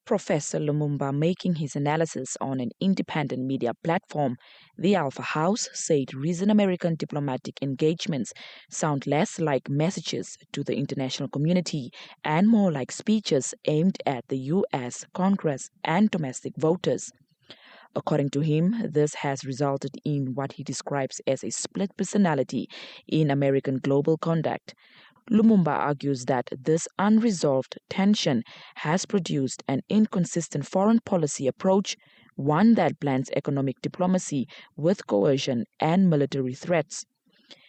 Professor Lumumba making his analysis on an independent media platform, the Alfa House said recent American diplomatic engagements sound less like messages to the international community and more like speeches aimed at the US, Congress, and domestic voters. According to him, this has resulted in what he describes as a split personality in American global conduct. Lumumba argues that this unresolved tension has produced an inconsistent foreign policy approach, one that blends economic diplomacy with coercion and military threats.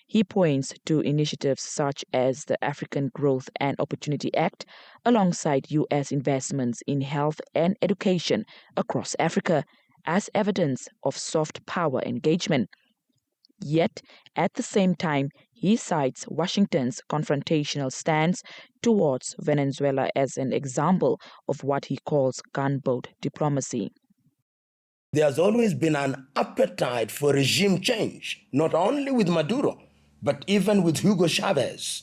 He points to initiatives such as the African Growth and Opportunity Act, alongside U.S. investments in health and education across Africa, as evidence of soft power engagement. Yet, at the same time, he cites Washington's confrontational stance towards Venezuela as an example of what he calls gunboat diplomacy. There's always been an appetite for regime change, not only with Maduro, but even with Hugo Chavez,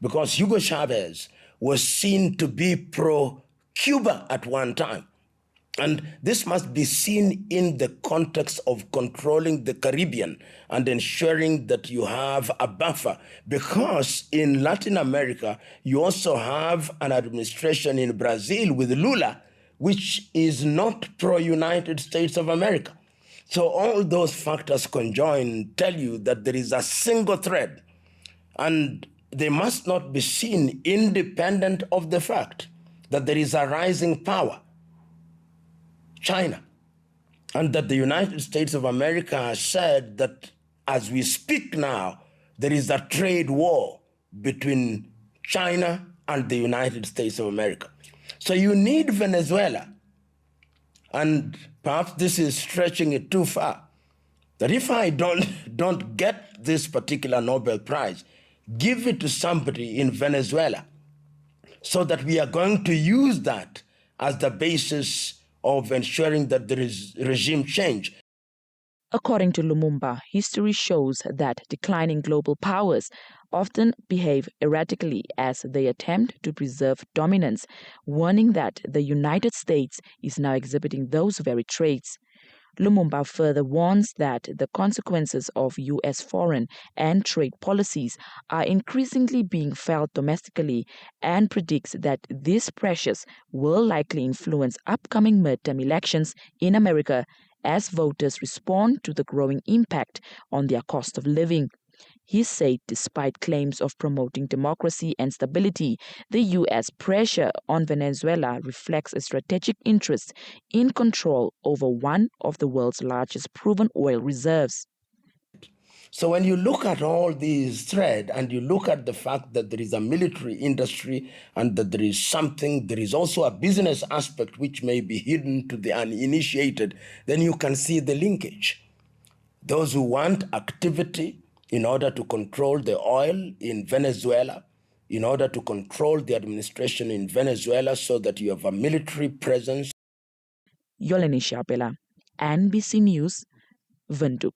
because Hugo Chavez was seen to be pro-Cuba at one time. And this must be seen in the context of controlling the Caribbean and ensuring that you have a buffer, because in Latin America, you also have an administration in Brazil with Lula, which is not pro-United States of America. So all those factors conjoined tell you that there is a single thread, and they must not be seen independent of the fact that there is a rising power, China, and that the United States of America has said that as we speak now, there is a trade war between China and the United States of America. So you need Venezuela, and perhaps this is stretching it too far, that if I don't get this particular Nobel Prize, give it to somebody in Venezuela, so that we are going to use that as the basis of ensuring that there is regime change. According to Lumumba, history shows that declining global powers often behave erratically as they attempt to preserve dominance, warning that the United States is now exhibiting those very traits. Lumumba further warns that the consequences of U.S. foreign and trade policies are increasingly being felt domestically, and predicts that these pressures will likely influence upcoming midterm elections in America as voters respond to the growing impact on their cost of living. He said despite claims of promoting democracy and stability, the U.S. pressure on Venezuela reflects a strategic interest in control over one of the world's largest proven oil reserves. So when you look at all these threads and you look at the fact that there is a military industry and that there is also a business aspect which may be hidden to the uninitiated, then you can see the linkage. Those who want activity in order to control the oil in Venezuela, in order to control the administration in Venezuela so that you have a military presence. Yoleni Shabela, NBC News, Windhoek.